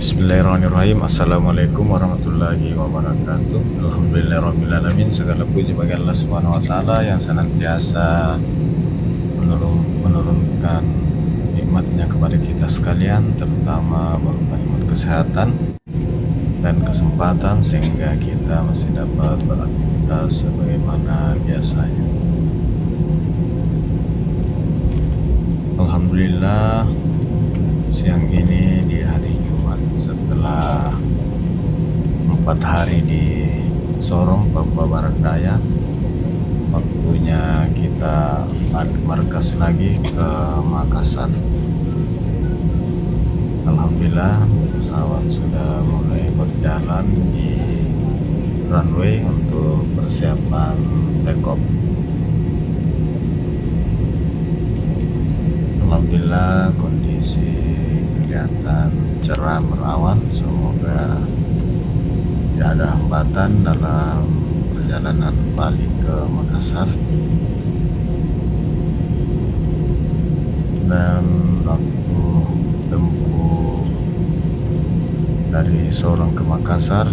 Bismillahirrahmanirrahim. Assalamualaikum warahmatullahi wabarakatuh. Alhamdulillahirrahmanirrahim. Segala puji bagi Allah Subhanahu wa Ta'ala yang senantiasa menurunkan nikmatnya kepada kita sekalian, terutama berupa nikmat kesehatan dan kesempatan sehingga kita masih dapat beraktivitas sebagaimana biasanya. Alhamdulillah, siang ini di hari Jumat setelah 4 hari di Sorong, Papua Barat Daya, waktunya kita balik markas lagi ke Makassar. Alhamdulillah, pesawat sudah mulai berjalan di runway untuk persiapan take off. Alhamdulillah, kondisi kelihatan cerah berawan. Semoga tidak ada hambatan dalam perjalanan balik ke Makassar. Dan waktu tempuh dari Sorong ke Makassar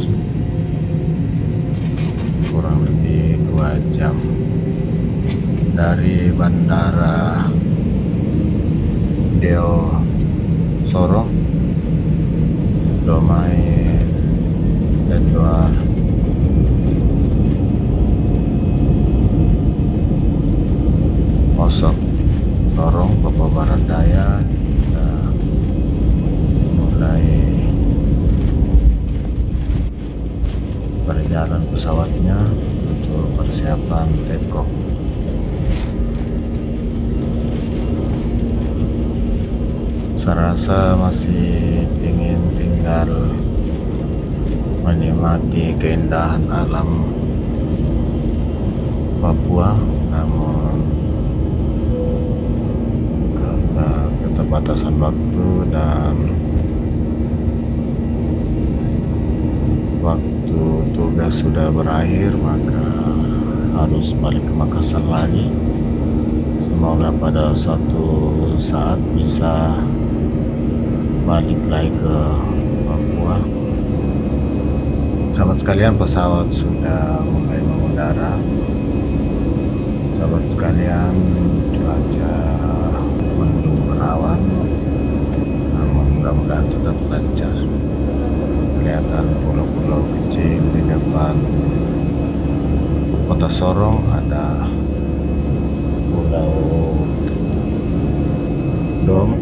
kurang lebih 2 jam. Dari bandara Deo Sorong, Domai dan Doa Osok Sorong, Papua Barat Daya, kita mulai berjalan pesawatnya untuk persiapan take off. Saya rasa masih ingin tinggal menikmati keindahan alam Papua, namun karena keterbatasan waktu dan waktu tugas sudah berakhir, maka harus balik ke Makassar lagi. Semoga pada suatu saat bisa balik lagi ke Papua. Sahabat sekalian, pesawat sudah mulai mengudara. Sahabat sekalian, cuaca mendung berawan, namun mudah-mudahan tetap lancar. Kelihatan pulau-pulau kecil di depan kota Sorong, ada Pulau Dom,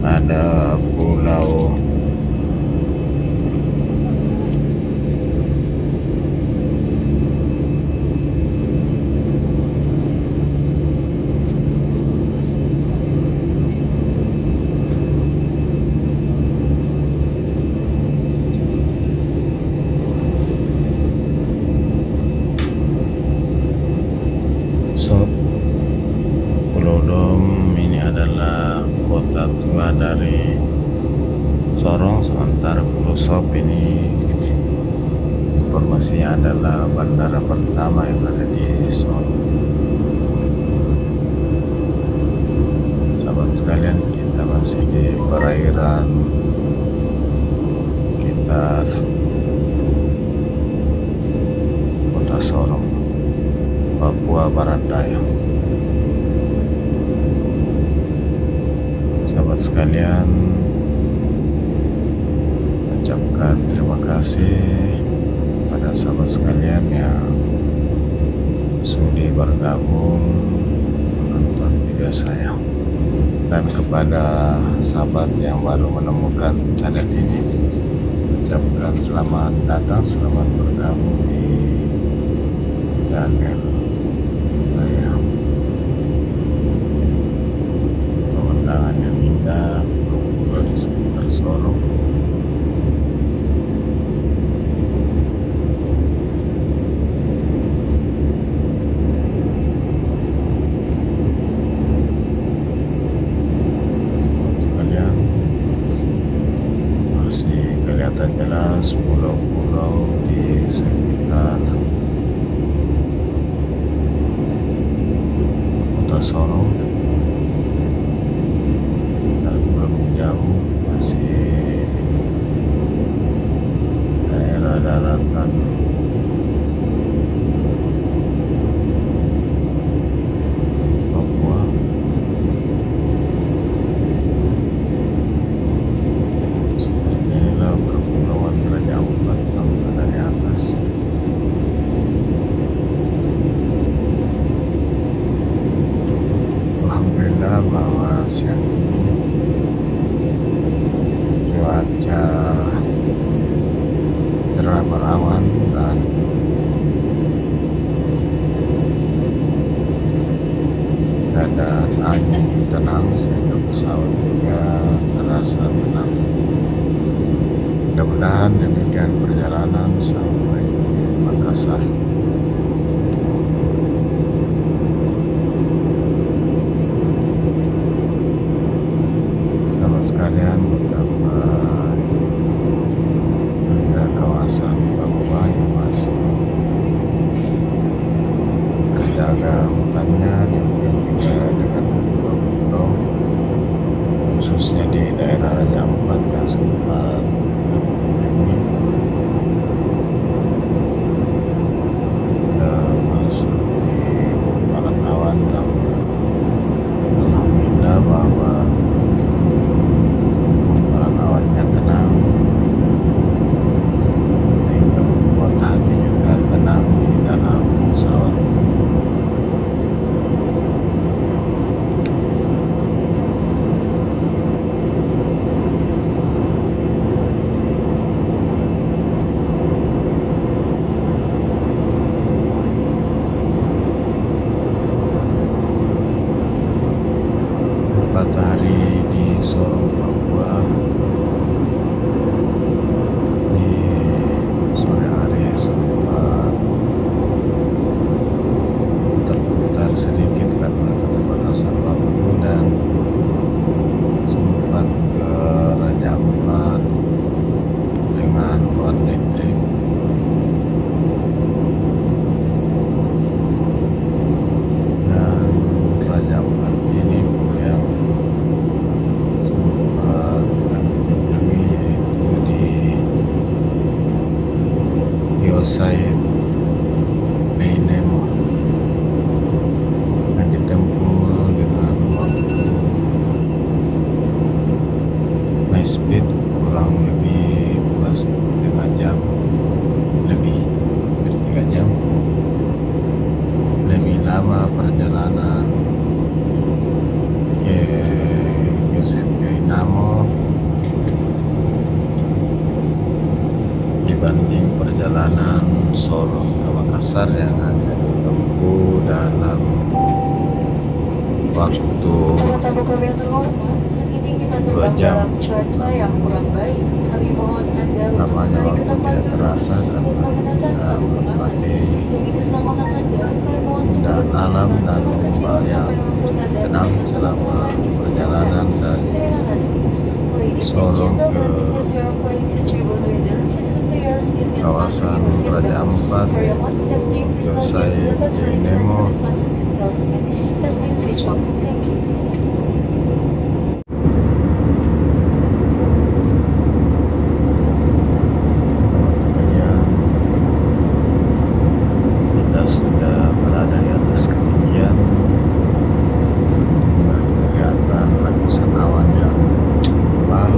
ada Pulau Pulau Dom. Ini adalah kota tua dari Sorong, sementara Pulau Sop ini informasinya adalah bandara pertama yang ada di Sorong. Sahabat sekalian, kita masih di perairan sekitar kota Sorong, Papua Barat Daya. Sahabat sekalian, ucapkan terima kasih pada sahabat sekalian yang sudi bergabung menonton video saya, dan kepada sahabat yang baru menemukan channel ini, ucapkan selamat datang, selamat bergabung di channel saya. Pemandangan yang indah, pulau-pulau di sekitar Sorong. Sahabat sekalian, masih kelihatan jelas pulau-pulau di sekitar kota Sorong. Dan belum jauh masih Mudah-mudahan demikian perjalanan sampai Makassar. Sahabat sekalian, betapa hingga kawasan Papua yang masih terjaga hutannya, demikian juga dengan pulau-pulau, khususnya di daerah Raja Ampat yang sempat ini masuk di barat awan, dan alhamdulillah bahwa barat awannya tenang sehingga membuat hati juga tenang di dalam pesawat. Hari di Sorong, Papua, di sore hari sempat terputar sedikit karena keterbatasan waktu, dan sempat ke Raja Ampat dengan one day trip. Dan Raja Ampat ini yang Yosai Nemo yang ditempuh dengan waktu high speed kurang lebih 2,5 jam, lebih dari 3 jam, lebih lama perjalanan ke Yosai Namo dibanding perjalanan Sorong ke Makassar yang hanya ditempuh dalam waktu 2 jam. Namanya waktu tidak terasa karena kita menikmati keindahan alam dan lomba yang tenang selama perjalanan dari Sorong ke kawasan Raja Ampat, Yosai Nemo. Sekalian, kita sudah berada di atas ketinggian dengan kelihatan lapisan awan yang cukup tebal.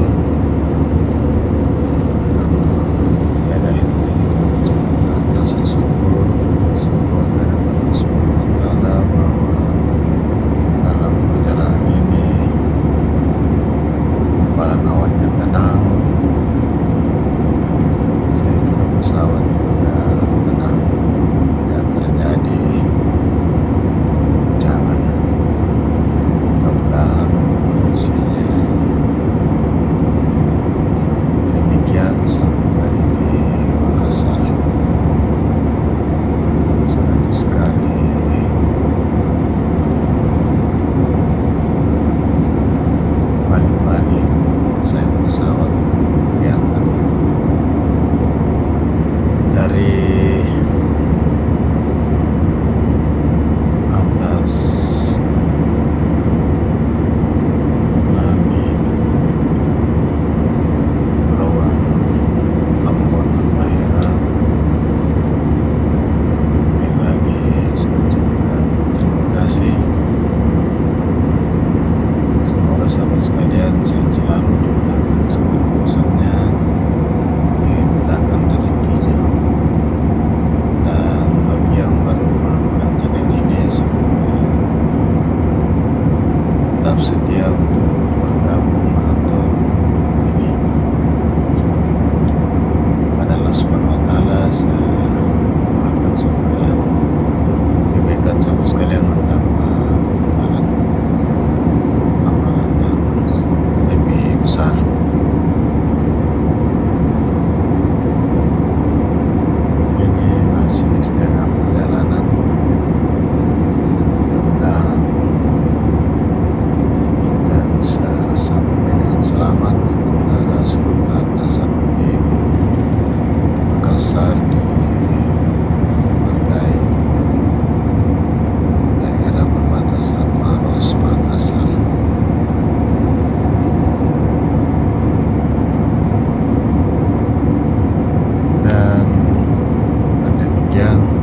Syukur kepada Allah Subhanahu wa Ta'ala bahwa dalam perjalanan yang